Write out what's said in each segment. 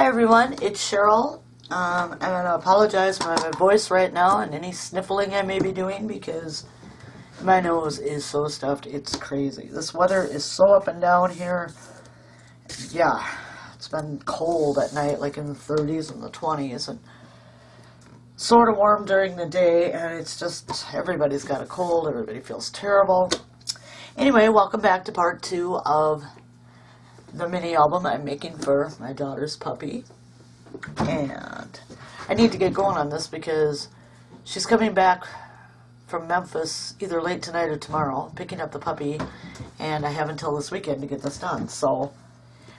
everyone, it's Cheryl. I'm going to apologize for my voice right now and any sniffling I may be doing because my nose is so stuffed, it's crazy. This weather is so up and down here. Yeah, it's been cold at night, like in the 30s and the 20s, and sort of warm during the day, and it's just, everybody's got a cold, everybody feels terrible. Anyway, welcome back to part 2 of the mini album I'm making for my daughter's puppy. And I need to get going on this because she's coming back from Memphis either late tonight or tomorrow, picking up the puppy, and I have until this weekend to get this done, so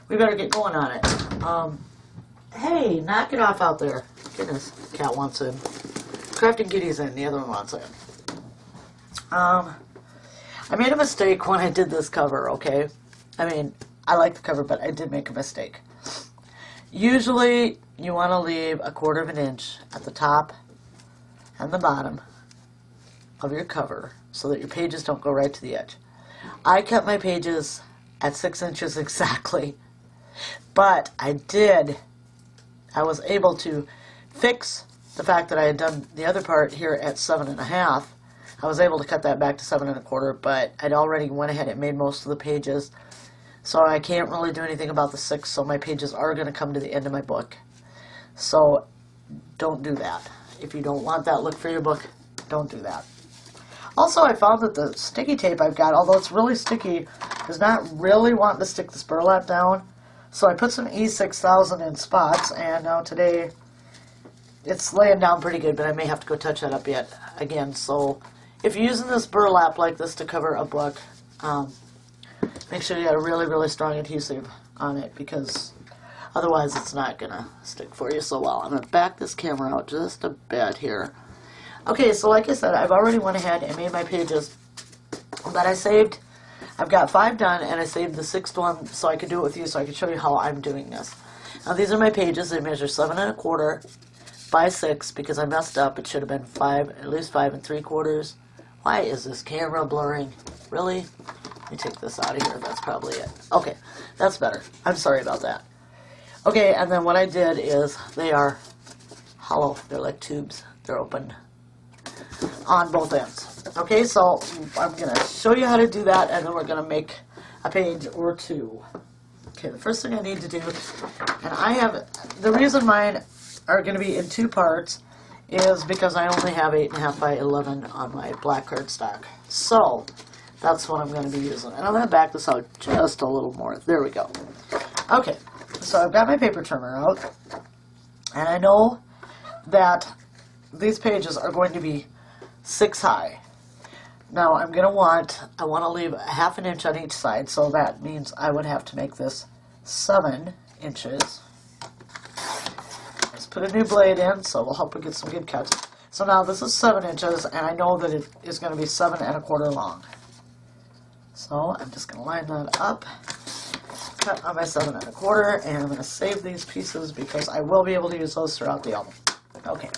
we better get going on it. Hey, knock it off out there. Goodness, cat wants in. Crafting Kitty's in, the other one wants in. I made a mistake when I did this cover, okay? I mean, I like the cover, but I did make a mistake. Usually, you want to leave 1/4 of an inch at the top and the bottom of your cover so that your pages don't go right to the edge. I kept my pages at 6 inches exactly, but I was able to fix the fact that I had done the other part here at 7.5. I was able to cut that back to 7 1/4, but I'd already went ahead and made most of the pages, so I can't really do anything about the 6, so my pages are going to come to the end of my book. So don't do that. If you don't want that look for your book, don't do that. Also, I found that the sticky tape I've got, although it's really sticky, is not really wanting to stick this burlap down. So I put some E6000 in spots, and now today it's laying down pretty good, but I may have to go touch that up yet again. So if you're using this burlap like this to cover a book, make sure you got a really, really strong adhesive on it, because otherwise it's not going to stick for you so well. I'm going to back this camera out just a bit here. Okay, so like I said, I've already went ahead and made my pages, but I've got 5 done, and I saved the 6th one so I could do it with you, so I could show you how I'm doing this. Now these are my pages. They measure 7 1/4 by 6, because I messed up. It should have been 5, at least 5 3/4. Why is this camera blurring? Really? Let me take this out of here. That's probably it. Okay, that's better. I'm sorry about that. Okay, and then what I did is they are hollow. They're like tubes. They're open on both ends. Okay, so I'm going to show you how to do that, and then we're going to make a page or 2. Okay, the first thing I need to do, and the reason mine are going to be in 2 parts is because I only have 8.5 by 11 on my black cardstock. So that's what I'm going to be using. And I'm going to back this out just a little more. There we go. Okay, so I've got my paper trimmer out, and I know that these pages are going to be 6 high. Now I want to leave 1/2 inch on each side, so that means I would have to make this 7 inches. Let's put a new blade in, so we'll hope we get some good cuts. So now this is 7 inches, and I know that it is going to be 7 1/4 long. So I'm just going to line that up, cut on my 7 1/4, and I'm going to save these pieces because I will be able to use those throughout the album. Okay.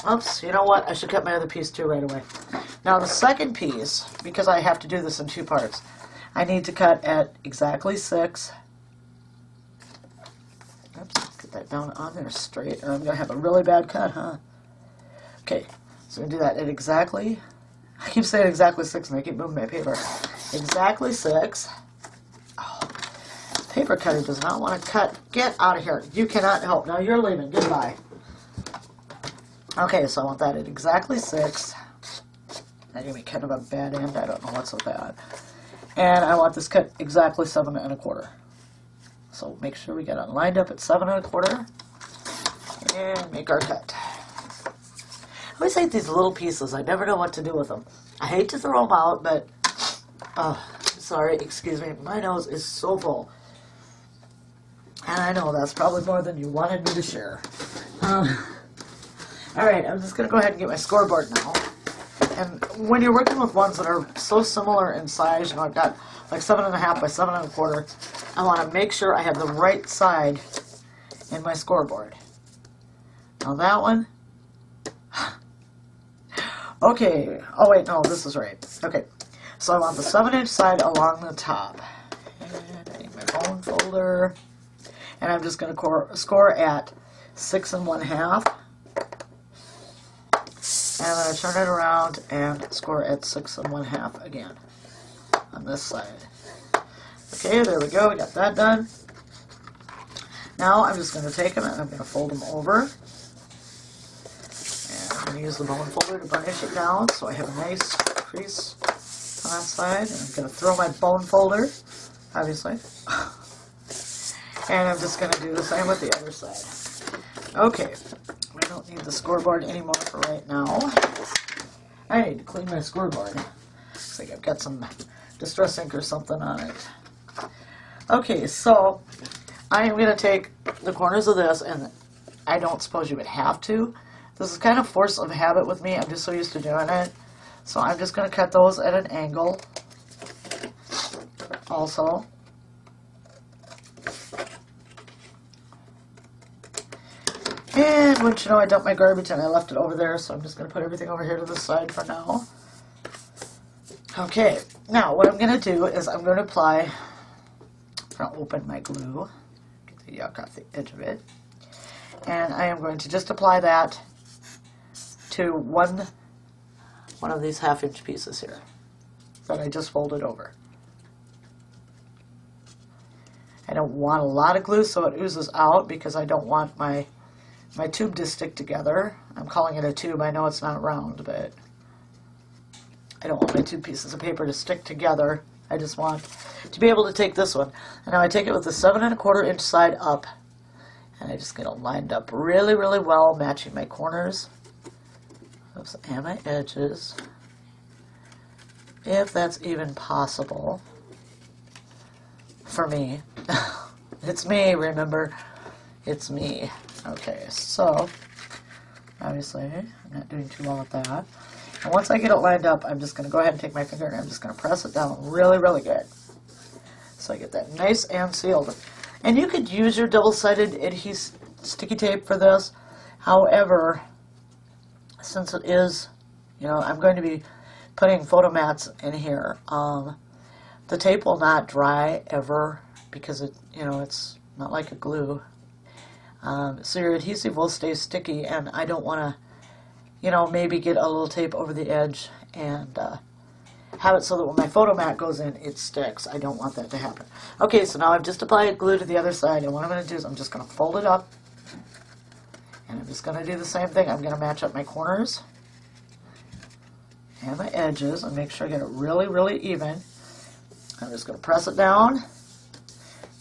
Oops, you know what? I should cut my other piece too right away. Now the second piece, because I have to do this in 2 parts, I need to cut at exactly 6. Oops, get that down on there straight, or I'm going to have a really bad cut, huh? Okay, so I'm going to do that at exactly, I keep saying exactly 6 and I keep moving my paper. Exactly 6. Oh, paper cutter does not want to cut. Get out of here. You cannot help. Now you're leaving. Goodbye. Okay, so I want that at exactly 6. That gave me kind of a bad end. I don't know what's so bad. And I want this cut exactly 7 1/4. So make sure we get it lined up at 7 1/4 and make our cut. I always hate these little pieces. I never know what to do with them. I hate to throw them out, but sorry, excuse me. My nose is so full. And I know that's probably more than you wanted me to share. Alright, I'm just going to go ahead and get my scoreboard now. And when you're working with ones that are so similar in size, you know, I've got like 7.5 by 7 1/4, I want to make sure I have the right side in my scoreboard. Now that one, okay, oh wait, no, this is right. Okay, so I want the 7 inch side along the top. And I need my bone folder. and I'm just going to score at 6 1/2. And I'm going to turn it around and score at 6 1/2 again on this side. Okay, there we go. We got that done. Now I'm just going to take them and I'm going to fold them over. And I'm going to use the bone folder to burnish it down so I have a nice crease on that side. And I'm going to throw my bone folder, obviously. And I'm just going to do the same with the other side. Okay, I don't need the scoreboard anymore for right now. I need to clean my scoreboard. Looks like I've got some Distress ink or something on it. Okay, so I am going to take the corners of this, and I don't suppose you would have to. This is kind of force of habit with me. I'm just so used to doing it. So I'm just going to cut those at an angle also. And once you know, I dumped my garbage and I left it over there, so I'm just going to put everything over here to the side for now. Okay, now what I'm going to do is I'm going to apply, I'm going to open my glue, get the yuck off the edge of it, and I am going to just apply that to one of these 1/2-inch pieces here that I just folded over. I don't want a lot of glue so it oozes out because I don't want my tube to stick together. I'm calling it a tube. I know it's not round, but I don't want my 2 pieces of paper to stick together. I just want to be able to take this one. And now I take it with the 7 1/4-inch side up, and I just get it lined up really, really well, matching my corners. Oops, and my edges, if that's even possible for me. It's me, remember? It's me. Okay, so obviously I'm not doing too well with that. And once I get it lined up, I'm just going to go ahead and take my finger and I'm just going to press it down really, really good. So I get that nice and sealed. And you could use your double-sided adhesive sticky tape for this. However, since it is, you know, I'm going to be putting photo mats in here, the tape will not dry ever because it, you know, it's not like a glue. So your adhesive will stay sticky, and I don't want to, you know, maybe get a little tape over the edge and have it so that when my photo mat goes in, it sticks. I don't want that to happen. Okay, so now I've just applied glue to the other side, and what I'm going to do is I'm just going to fold it up, and I'm just going to do the same thing. I'm going to match up my corners and my edges and make sure I get it really, really even. I'm just going to press it down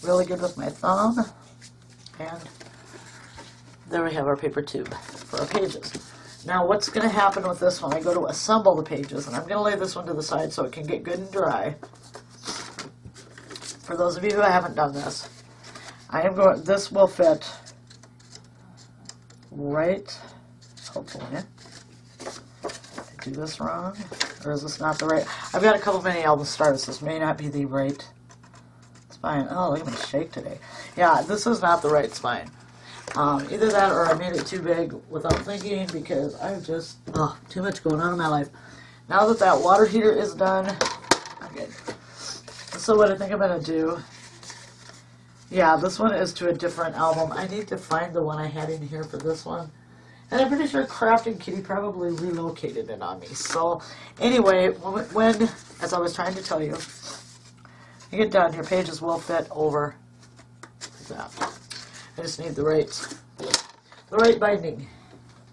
really good with my thumb, and there we have our paper tube for our pages. Now what's going to happen with this one, I go to assemble the pages, and I'm going to lay this one to the side so it can get good and dry. For those of you who haven't done this, this will fit right, hopefully. Did I do this wrong? Or is this not the right? I've got a couple mini album starters. This may not be the right spine. Oh, look at me shake today. Yeah, this is not the right spine. Either that or I made it too big without thinking because I've just, too much going on in my life. Now that that water heater is done, I'm good. So what I think I'm going to do, yeah, this one is to a different album. I need to find the one I had in here for this one. And I'm pretty sure Crafting Kitty probably relocated it on me. So anyway, when as I was trying to tell you, you get done, your pages will fit over that. I just need the right binding.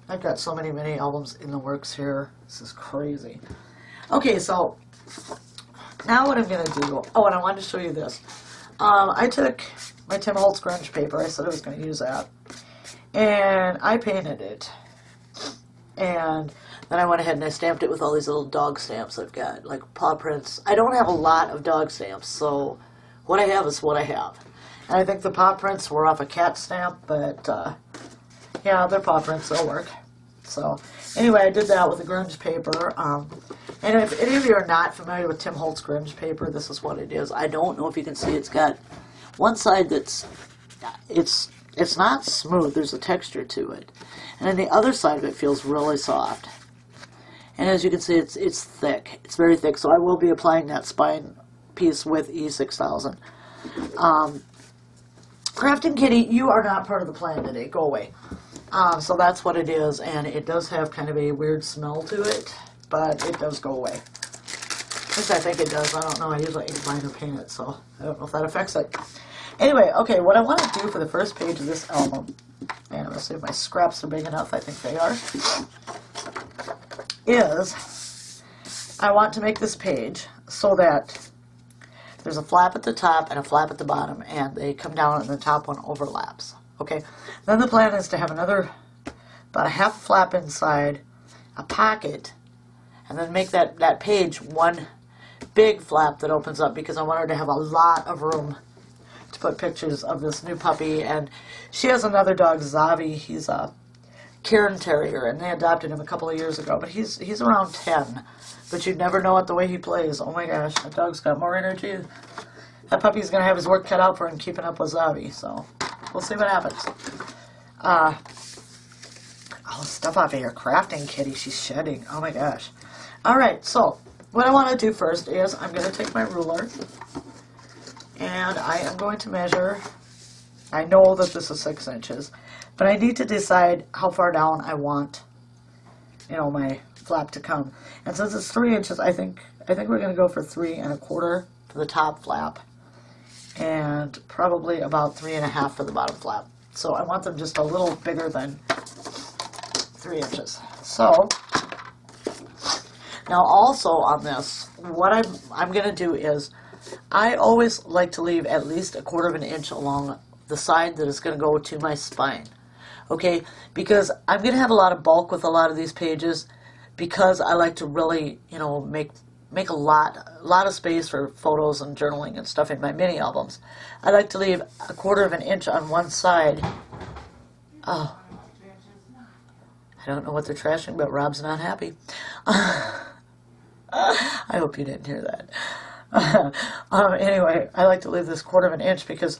I've got so many mini albums in the works here. This is crazy. Okay, so now what I'm going to do, oh, and I wanted to show you this. I took my Tim Holtz grunge paper. I said I was going to use that. And I painted it. And then I went ahead and I stamped it with all these little dog stamps I've got, like paw prints. I don't have a lot of dog stamps, so what I have is what I have. And I think the paw prints were off a cat stamp, but yeah, they're paw prints, they'll work. So anyway, I did that with the grunge paper. And if any of you are not familiar with Tim Holtz grunge paper, this is what it is. I don't know if you can see, it's got one side that's, it's not smooth, there's a texture to it. And then the other side of it feels really soft. And as you can see, it's thick. It's very thick, so I will be applying that spine piece with E6000. Crafting Kitty, you are not part of the plan today. Go away. So that's what it is, and it does have kind of a weird smell to it, but it does go away. At least I think it does. I don't know. I usually ink mine or paint it, so I don't know if that affects it. Anyway, okay, what I want to do for the first page of this album, and I'm going to see if my scraps are big enough. I think they are, is I want to make this page so that there's a flap at the top and a flap at the bottom, and they come down and the top one overlaps. Okay, then the plan is to have another, about a half flap inside, a pocket, and then make that page one big flap that opens up, because I want her to have a lot of room to put pictures of this new puppy. And she has another dog, Zavi. He's a Cairn Terrier, and they adopted him a couple of years ago, but he's around 10. But you'd never know it the way he plays. Oh my gosh, that dog's got more energy. That puppy's going to have his work cut out for him keeping up with Zavi, so we'll see what happens. Oh, stuff off of here. Crafting Kitty, she's shedding. Oh my gosh. Alright, so what I want to do first is I'm going to take my ruler, and I am going to measure. I know that this is 6 inches, but I need to decide how far down I want, my flap to come. And since it's 3 inches, I think we're going to go for 3 1/4 for the top flap, and probably about 3 1/2 for the bottom flap. So I want them just a little bigger than 3 inches. So now also on this, what I'm going to do is I always like to leave at least 1/4 inch along the side that is going to go to my spine. Okay, because I'm going to have a lot of bulk with a lot of these pages, because I like to really, make a lot of space for photos and journaling and stuff in my mini albums. I like to leave 1/4 inch on one side. Oh, I don't know what they're trashing, but Rob's not happy. I hope you didn't hear that. Anyway, I like to leave this 1/4 inch, because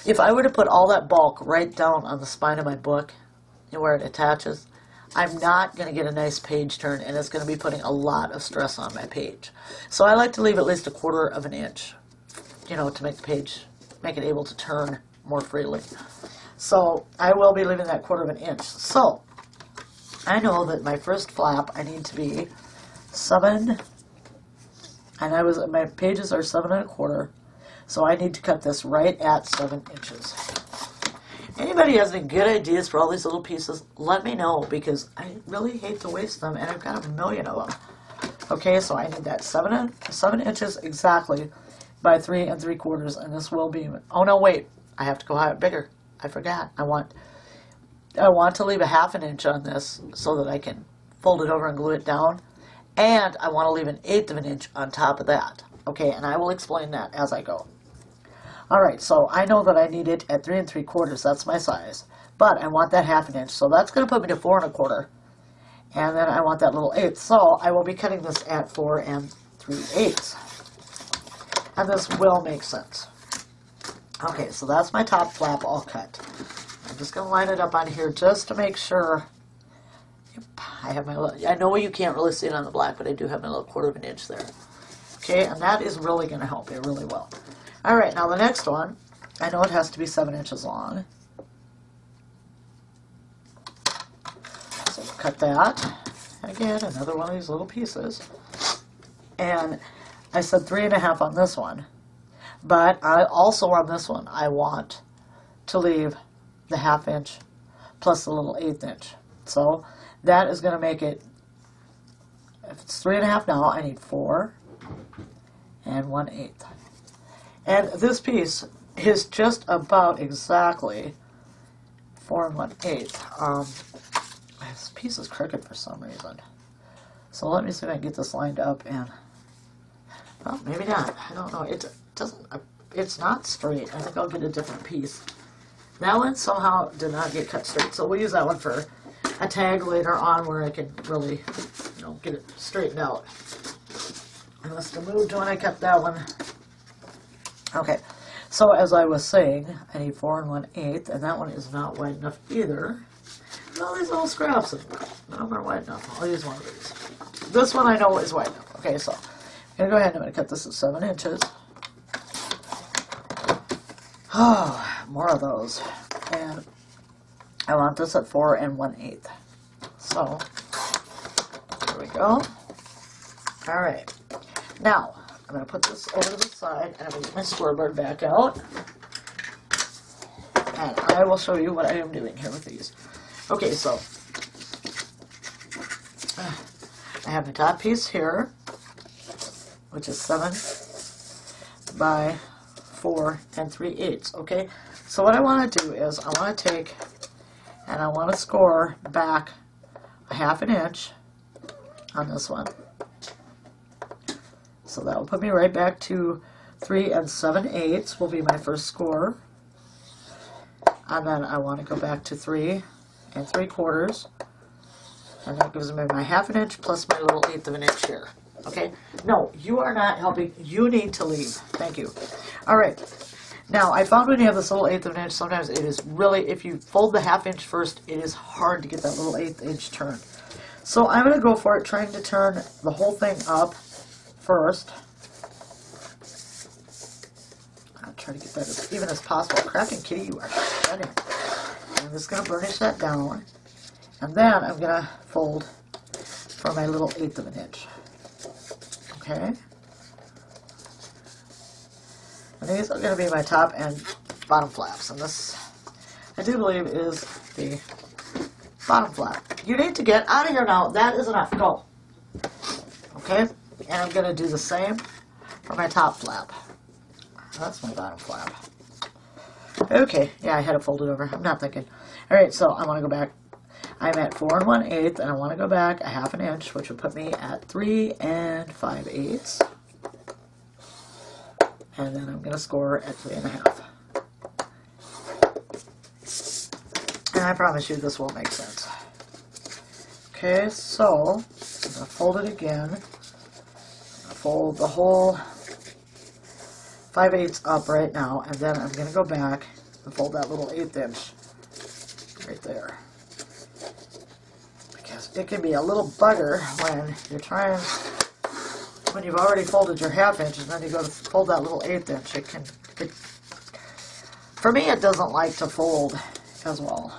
if I were to put all that bulk right down on the spine of my book, where it attaches, I'm not going to get a nice page turn, and it's going to be putting a lot of stress on my page. So I like to leave at least 1/4 inch, to make the page, make it able to turn more freely. So I will be leaving that 1/4 inch. So I know that my first flap, I need to be 7, and my pages are 7 1/4, so I need to cut this right at 7 inches. Anybody has any good ideas for all these little pieces, let me know, because I really hate to waste them, and I've got a million of them. Okay, so I need that 7 inches exactly by 3 3/4, and this will be, oh no, wait, I have to go bigger. I forgot. I want to leave a 1/2 inch on this so that I can fold it over and glue it down, and I want to leave 1/8 inch on top of that. Okay, and I will explain that as I go. Alright, so I know that I need it at 3 3/4, that's my size, but I want that 1/2 inch, so that's going to put me to 4 1/4, and then I want that little 1/8, so I will be cutting this at 4 3/8, and this will make sense. Okay, so that's my top flap all cut. I'm just going to line it up on here just to make sure. Yep, I know you can't really see it on the black, but I do have my little 1/4 inch there. Okay, and that is really going to help. It really will. Alright, now the next one, I know it has to be 7 inches long. So we'll cut that. Again, another one of these little pieces. And I said 3 1/2 on this one. But I also on this one, I want to leave the 1/2 inch plus the little 1/8 inch. So that is going to make it, if it's 3 1/2 now, I need 4 1/8. And this piece is just about exactly 4 1/8. This piece is crooked for some reason. So let me see if I can get this lined up, and, well, maybe not. I don't know. It's not straight. I think I'll get a different piece. That one somehow did not get cut straight, so we'll use that one for a tag later on where I can really, get it straightened out. I must have moved when I cut that one. Okay, so as I was saying, I need 4 1/8, and that one is not wide enough either. All these little scraps, none of them are wide enough. I'll use one of these. This one I know is wide enough. Okay, so I'm going to go ahead and I'm going to cut this at 7 inches. Oh, more of those. And I want this at 4 1/8. So, there we go. Alright. Now, I'm going to put this over to the side, and I'm going to get my scoreboard back out. And I will show you what I am doing here with these. Okay, so, I have my top piece here, which is 7 by 4 3/8, okay? So what I want to do is, I want to take, and I want to score back a 1/2 inch on this one. So that will put me right back to 3 7/8 will be my first score. And then I want to go back to 3 3/4. And that gives me my 1/2 inch plus my little 1/8 of an inch here. Okay? No, you are not helping. You need to leave. Thank you. Alright. Now, I found when you have this little 1/8 of an inch, sometimes it is really, if you fold the 1/2 inch first, it is hard to get that little 1/8 inch turn. So I'm going to go for it, trying to turn the whole thing up first. I'll try to get that as even as possible. Cracking Kitty, you are shredding. I'm just going to burnish that down. And then I'm going to fold for my little 1/8 of an inch. Okay? And these are going to be my top and bottom flaps. And this, I do believe, is the bottom flap. You need to get out of here now. That is enough. Go. Okay? And I'm going to do the same for my top flap. That's my bottom flap. Okay. Yeah, I had it folded over. I'm not thinking. Alright, so I want to go back. I'm at 4 1/8, and I want to go back a 1/2 inch, which will put me at 3 5/8. And then I'm going to score at 3 1/2. And I promise you this will make sense. Okay, so I'm going to fold it again. Fold the whole 5/8 up right now, and then I'm going to go back and fold that little 1/8 inch right there. Because it can be a little bugger when you're trying, when you've already folded your 1/2 inch, and then you go to fold that little 1/8 inch. For me, it doesn't like to fold as well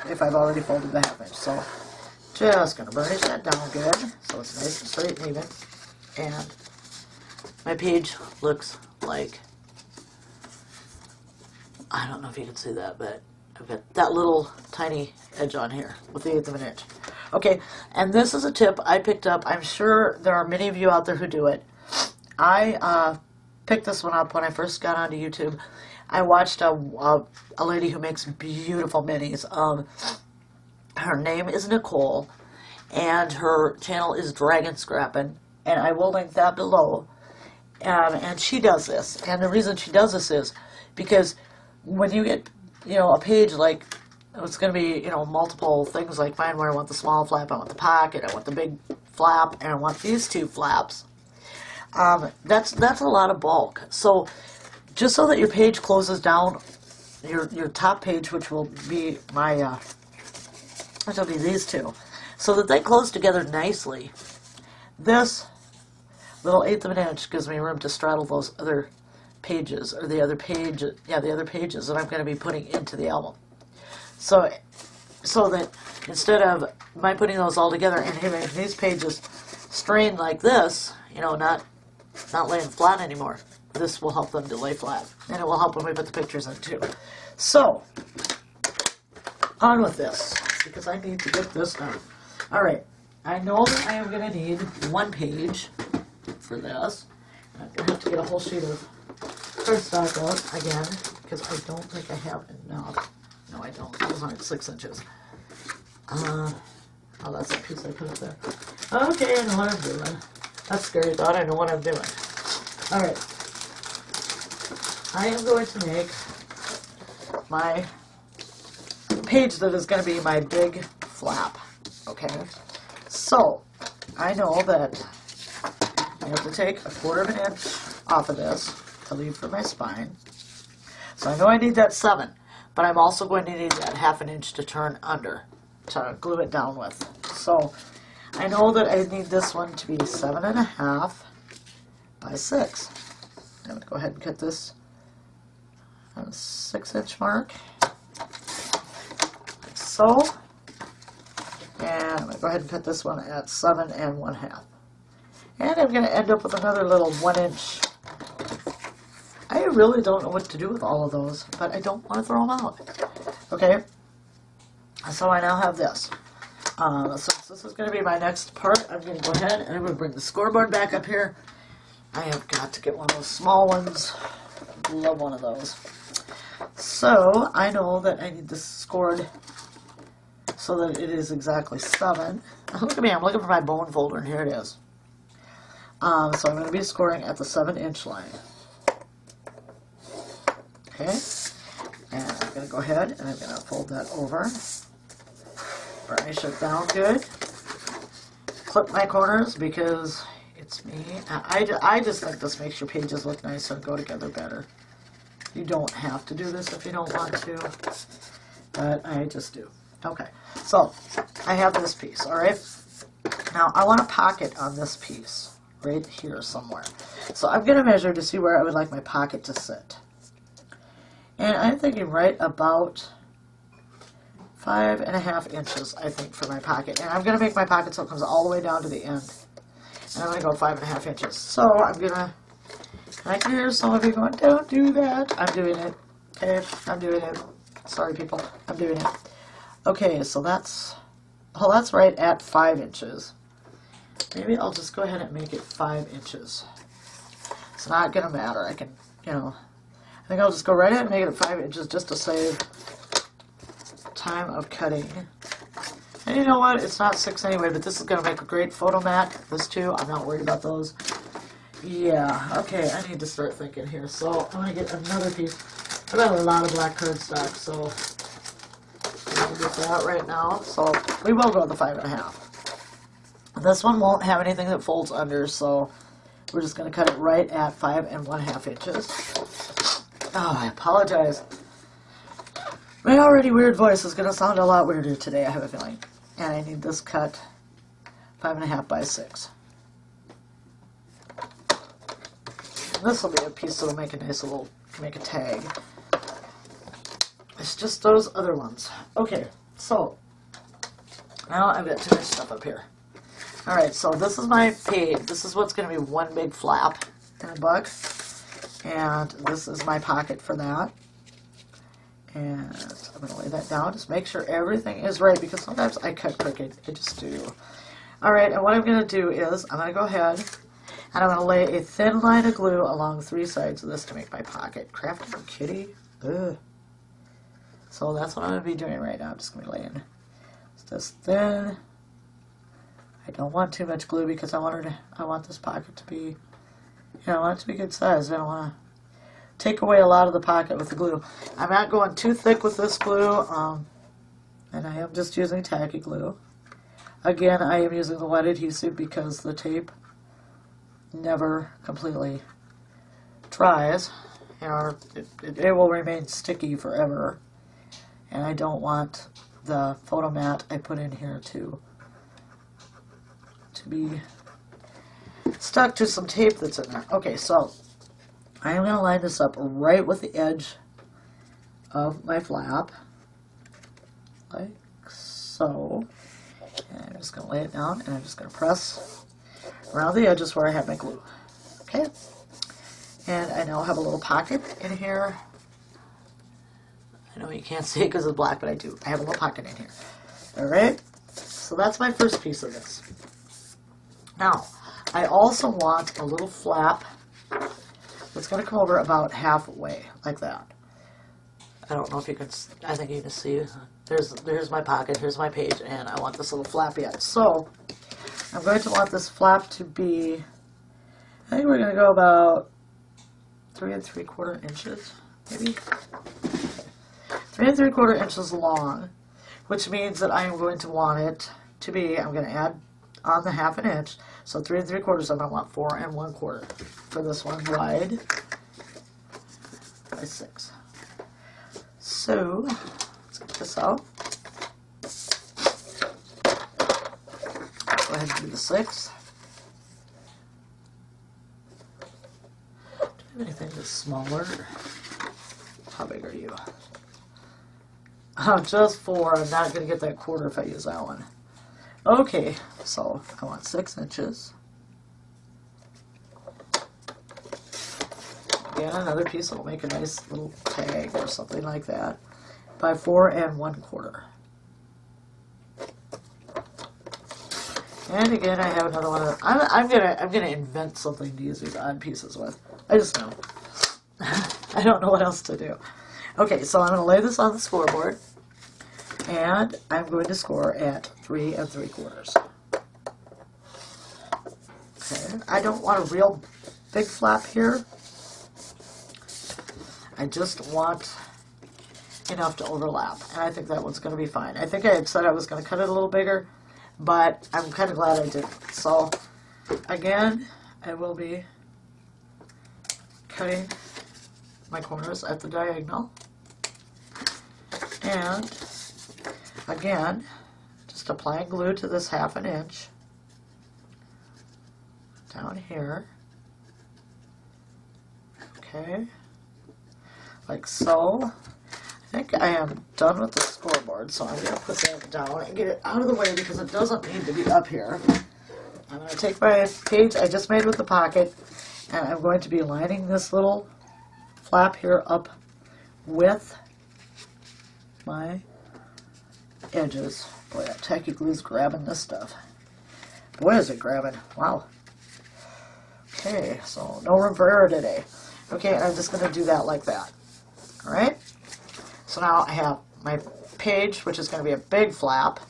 if I've already folded the 1/2 inch. So just going to burnish that down good so it's nice and straight and even. And my page looks like, I don't know if you can see that, but I've got that little tiny edge on here with the 1/8 of an inch. Okay, and this is a tip I picked up. I'm sure there are many of you out there who do it. I picked this one up when I first got onto YouTube. I watched a lady who makes beautiful minis. Her name is Nicole, and her channel is Dragon Scrappin', and I will link that below. And she does this, and the reason she does this is because when you get, a page like, it's going to be, multiple things like mine where I want the small flap, I want the pocket, I want the big flap, and I want these two flaps. That's a lot of bulk. So just so that your page closes down, your top page, which will be my, which will be these two, so that they close together nicely, this little 1/8 of an inch gives me room to straddle those other pages, or the other pages that I'm going to be putting into the album. So that instead of my putting those all together and having these pages strained like this, not laying flat anymore, this will help them to lay flat, and it will help when we put the pictures in too. So, on with this, because I need to get this done. Alright, I know that I am going to need one page for this. I'm going to have to get a whole sheet of cardstock out again, because I don't think I have enough. No, I don't. Those aren't 6 inches. Oh, that's the piece I put up there. Okay, I know what I'm doing. That's scary thought. I know what I'm doing. Alright. I am going to make my page that is going to be my big flap. Okay? So, I know that I have to take a 1/4 of an inch off of this to leave for my spine. So I know I need that 7, but I'm also going to need that 1/2 inch to turn under to glue it down with. So I know that I need this one to be 7 1/2 by 6. I'm going to go ahead and cut this on a 6-inch mark, like so. And I'm going to go ahead and cut this one at 7 1/2. And I'm going to end up with another little 1-inch. I really don't know what to do with all of those, but I don't want to throw them out. Okay, so I now have this. So this is going to be my next part. I'm going to go ahead and I'm going to bring the scoreboard back up here. I have got to get one of those small ones. Love one of those. So I know that I need this scored so that it is exactly 7. Look at me, I'm looking for my bone folder, and here it is. So I'm going to be scoring at the 7-inch line. Okay, and I'm going to go ahead and I'm going to fold that over. Burnish it down good. Clip my corners because it's me. I just think this makes your pages look nicer and go together better. You don't have to do this if you don't want to, but I just do. Okay, so I have this piece, all right? Now I want a pocket on this piece, right here somewhere. So I'm going to measure to see where I would like my pocket to sit. And I'm thinking right about 5 1/2 inches, I think, for my pocket. And I'm going to make my pocket so it comes all the way down to the end. And I'm going to go 5 1/2 inches. So I'm going to, I can hear some of you going, don't do that. I'm doing it. Okay, I'm doing it. Sorry, people. I'm doing it. Okay, so that's, well, that's right at 5 inches. Maybe I'll just go ahead and make it 5 inches. It's not going to matter. I can, you know, I think I'll just go right ahead and make it 5 inches just to save time of cutting. And you know what? It's not 6 anyway, but this is going to make a great photo mat. This too. I'm not worried about those. Yeah, okay, I need to start thinking here. So I'm going to get another piece. I've got a lot of black cardstock, so I'm going to get that right now. So we will go with the 5 1/2. This one won't have anything that folds under, so we're just going to cut it right at 5 1/2 inches. Oh, I apologize. My already weird voice is going to sound a lot weirder today, I have a feeling. And I need this cut 5 1/2 by 6. This will be a piece that'll make a nice little, make a tag. It's just those other ones. Okay, so now I've got too much stuff up here. Alright, so this is my page. This is what's going to be one big flap in a book. And this is my pocket for that. And I'm going to lay that down. Just make sure everything is right because sometimes I cut crooked. I just do. Alright, and what I'm going to do is I'm going to go ahead and I'm going to lay a thin line of glue along 3 sides of this to make my pocket. Crafty kitty. Ugh. So that's what I'm going to be doing right now. I'm just going to be laying this thin. I don't want too much glue because I want this pocket to be, you know, I want it to be good size. I don't want to take away a lot of the pocket with the glue. I'm not going too thick with this glue, and I am just using tacky glue. Again, I am using the wet adhesive because the tape never completely dries. You know, it will remain sticky forever, and I don't want the photo mat I put in here to be stuck to some tape that's in there. Okay, so I'm going to line this up right with the edge of my flap, like so. And I'm just going to lay it down, and I'm just going to press around the edges where I have my glue. Okay, and I now have a little pocket in here. I know you can't see it because it's black, but I do. I have a little pocket in here. Alright, so that's my first piece of this. Now, I also want a little flap that's going to come over about halfway, like that. I don't know if you can, I think you can see. There's my pocket, here's my page, and I want this little flap yet. So, I'm going to want this flap to be, I think we're going to go about 3 3/4 inches, maybe? 3 3/4 inches long, which means that I am going to want it to be, I'm going to add on the 1/2 inch, so 3 3/4, I'm going to want 4 1/4 for this one, wide by 6. So, let's get this out. Go ahead and do the 6. Do I have anything that's smaller? How big are you? Oh, just 4. I'm not going to get that quarter if I use that one. Okay, so I want 6 inches. Again, another piece that will make a nice little tag or something like that. By 4 1/4. And again, I have another one of I'm gonna invent something to use these odd pieces with. I just know. I don't know what else to do. Okay, so I'm gonna lay this on the scoreboard, and I'm going to score at 3 3/4. Okay, I don't want a real big flap here. I just want enough to overlap, and I think that one's going to be fine. I think I had said I was going to cut it a little bigger, but I'm kind of glad I didn't. So, again, I will be cutting my corners at the diagonal. And, again, just applying glue to this 1/2 inch down here. Okay. Like so. I think I am done with the scoreboard, so I'm going to put that down and get it out of the way because it doesn't need to be up here. I'm going to take my page I just made with the pocket, and I'm going to be lining this little flap here up with my edges. Boy, that tacky glue is grabbing this stuff. Boy, is it grabbing. Wow. Okay, so no room for error today. Okay, and I'm just going to do that like that. Alright? So now I have my page, which is going to be a big flap.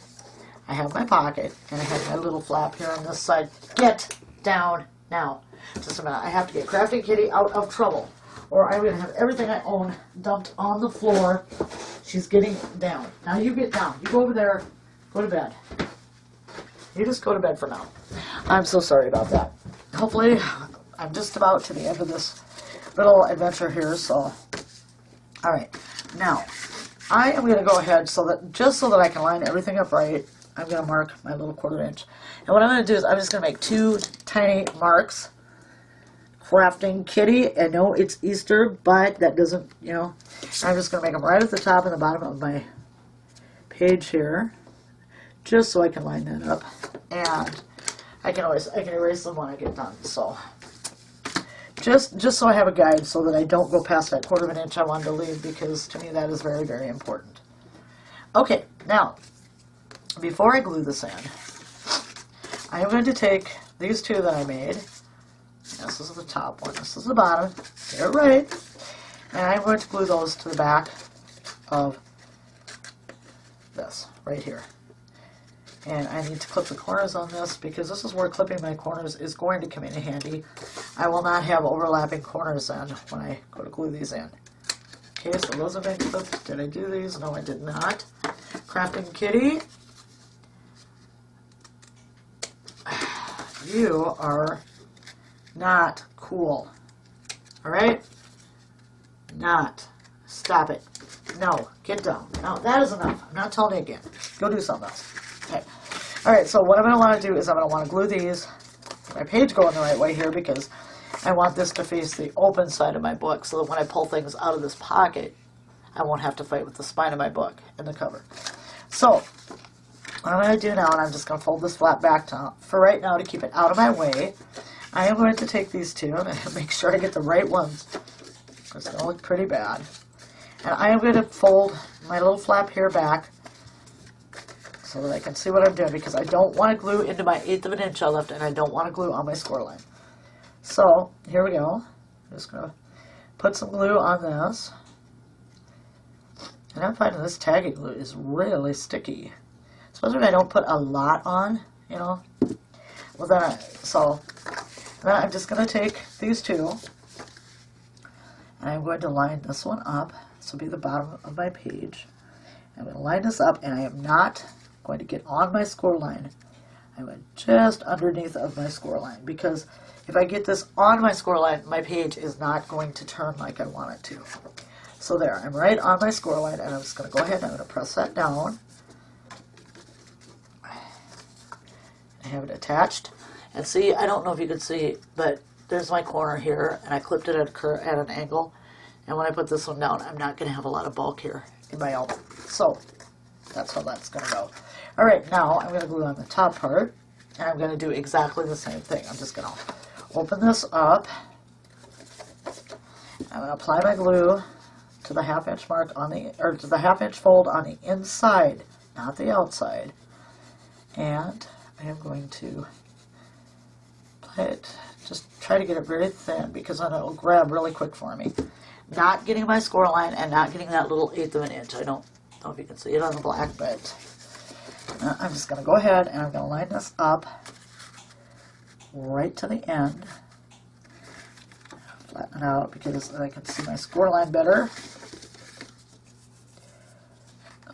I have my pocket, and I have my little flap here on this side. Get down now. Just a minute. I have to get Crafty Kitty out of trouble, or I'm going to have everything I own dumped on the floor. She's getting down. Now you get down. You go over there. Go to bed. You just go to bed for now. I'm so sorry about that. Hopefully, I'm just about to the end of this little adventure here, so... Alright, now, I am going to go ahead just so that I can line everything up right, I'm going to mark my little 1/4 inch. And what I'm going to do is I'm just going to make 2 tiny marks. Crafting Kitty. I know it's Easter, but that doesn't, I'm just going to make them right at the top and the bottom of my page here, just so I can line that up. And I can erase them when I get done, so... Just so I have a guide so that I don't go past that 1/4 inch I wanted to leave, because to me that is very, very important. Okay, now, before I glue this in, I am going to take these 2 that I made. This is the top one, this is the bottom. They're right. And I'm going to glue those to the back of this, right here. And I need to clip the corners on this because this is where clipping my corners is going to come in handy. I will not have overlapping corners then when I go to glue these in. Okay, so those have been clipped. Did I do these? No, I did not. Crafting Kitty. You are not cool. Alright? Not. Stop it. No, get down. No, that is enough. I'm not telling you again. Go do something else. Okay. Alright, so what I'm going to want to do is I'm going to want to glue these, my page going the right way here, because I want this to face the open side of my book so that when I pull things out of this pocket, I won't have to fight with the spine of my book and the cover. So, what I'm going to do now, and I'm just going to fold this flap back for right now to keep it out of my way, I am going to take these 2 and make sure I get the right ones. It's going to look pretty bad. And I am going to fold my little flap here back so that I can see what I'm doing, because I don't want to glue into my 1/8 inch I left, and I don't want to glue on my score line. So, here we go. I'm just going to put some glue on this. And I'm finding this tagging glue is really sticky. Especially if I don't put a lot on, Well, then I'm just going to take these 2, and I'm going to line this one up. This will be the bottom of my page. I'm going to line this up, and I am not going to get on my score line. I went just underneath of my score line, because if I get this on my score line, my page is not going to turn like I want it to. So there, I'm right on my score line, and I'm just going to go ahead and I'm going to press that down. I have it attached. And see, I don't know if you can see, but there's my corner here, and I clipped it at an angle. And when I put this one down, I'm not going to have a lot of bulk here in my album. So that's how that's going to go. All right, now I'm going to glue on the top part, and I'm going to do exactly the same thing. I'm just going to open this up. I'm going to apply my glue to the 1/2 inch mark on the, or to the 1/2 inch fold on the inside, not the outside. And I am going to apply it, just try to get it very thin because then it will grab really quick for me. Not getting my score line and not getting that little 1/8 of an inch. I don't know if you can see it on the black, but I'm just going to go ahead and I'm going to line this up right to the end. Flatten it out because I can see my score line better.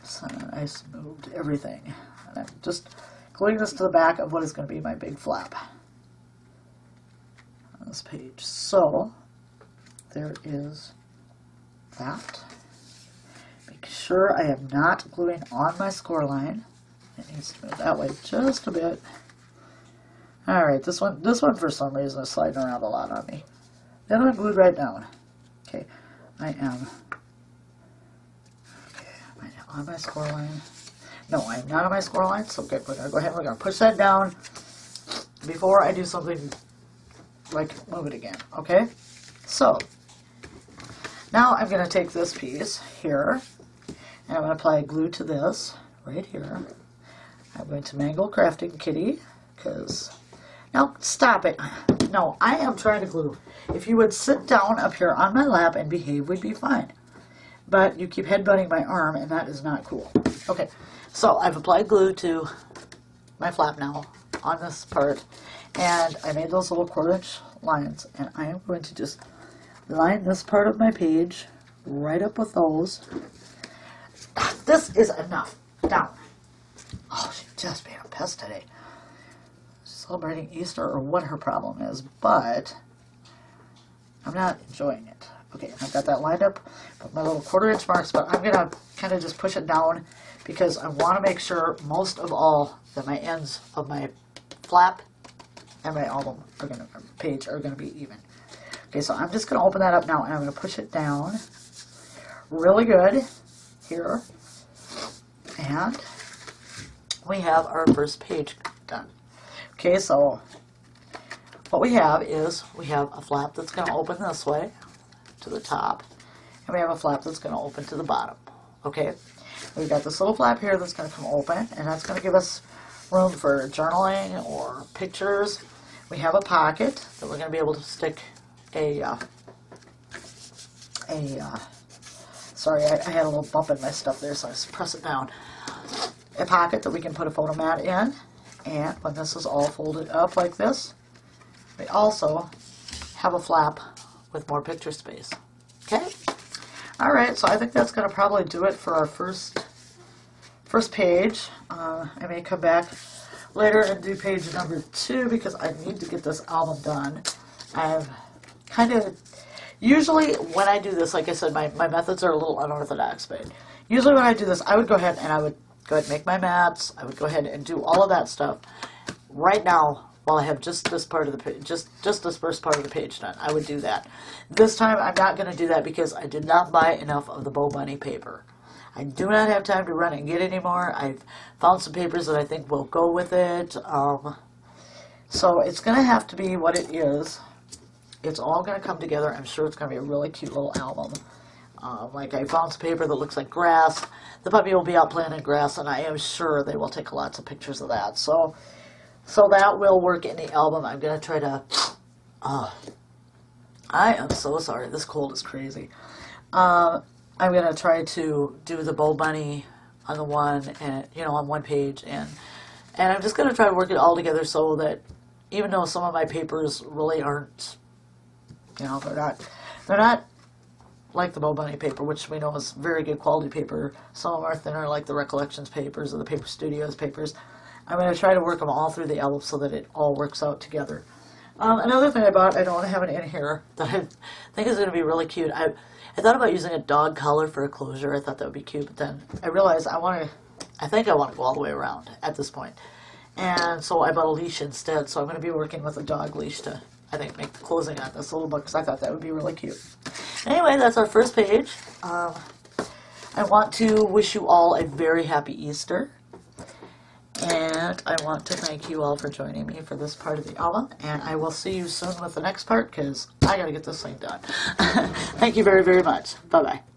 So I smoothed everything. And I'm just gluing this to the back of what is going to be my big flap on this page. So there is that. Make sure I am not gluing on my score line. It needs to move that way just a bit. Alright, this one for some reason is sliding around a lot on me. The other one glued right down. Okay, I am on my score line. No, I am not on my score line, so good. We're going to go ahead and we're going to push that down before I do something like move it again, okay? So, now I'm going to take this piece here, and I'm going to apply glue to this right here. I'm going to Mango Crafting Kitty, because... Now, stop it. No, I am trying to glue. If you would sit down up here on my lap and behave, we'd be fine. But you keep headbutting my arm, and that is not cool. Okay, so I've applied glue to my flap now on this part, and I made those little 1/4 inch lines, and I am going to just line this part of my page right up with those. This is enough. Down. Oh, she's just being a pest today. Celebrating Easter or what her problem is, but I'm not enjoying it. Okay, I've got that lined up with my little 1/4 inch marks, but I'm going to kind of just push it down because I want to make sure most of all that my ends of my flap and my album are going to, page are going to be even. Okay, so I'm just going to open that up now and I'm going to push it down really good here. And we have our first page done. Okay, so what we have is we have a flap that's going to open this way to the top, and we have a flap that's going to open to the bottom. Okay, we've got this little flap here that's going to come open, and that's going to give us room for journaling or pictures. We have a pocket that we're going to be able to stick sorry, I had a little bump in my stuff there, so I just press it down. A pocket that we can put a photo mat in, and when this is all folded up like this, we also have a flap with more picture space. Okay? Alright, so I think that's going to probably do it for our first page. I may come back later and do page number 2 because I need to get this album done. I've kind of, usually when I do this, like I said, my methods are a little unorthodox, but usually when I do this, I would go ahead and make my mats. I would go ahead and do all of that stuff right now while I have just this part of the page, just this first part of the page done. I would do that. This time I'm not going to do that because I did not buy enough of the Bo Bunny paper. I do not have time to run and get any more. I've found some papers that I think will go with it. So it's going to have to be what it is. It's all going to come together. I'm sure it's going to be a really cute little album. Like I found some paper that looks like grass. The puppy will be out playing in grass, and I am sure they will take lots of pictures of that. So that will work in the album. I'm going to try to... I am so sorry. This cold is crazy. I'm going to try to do the Bo Bunny on the one, and on one page, and I'm just going to try to work it all together so that even though some of my papers really aren't, they're not like the Bo Bunny paper, which we know is very good quality paper. Some of them are thinner, like the Recollections papers or the Paper Studios papers. I'm going to try to work them all through the album so that it all works out together. Another thing I bought, I don't want to have it in here, that I think is going to be really cute. I thought about using a dog collar for a closure. I thought that would be cute, but then I realized I think I want to go all the way around at this point. And so I bought a leash instead, so I'm going to be working with a dog leash to, I think, make the closing on this a little bit, because I thought that would be really cute. Anyway, that's our first page. I want to wish you all a very happy Easter. And I want to thank you all for joining me for this part of the album. And I will see you soon with the next part because I got to get this thing done. Thank you very, very much. Bye-bye.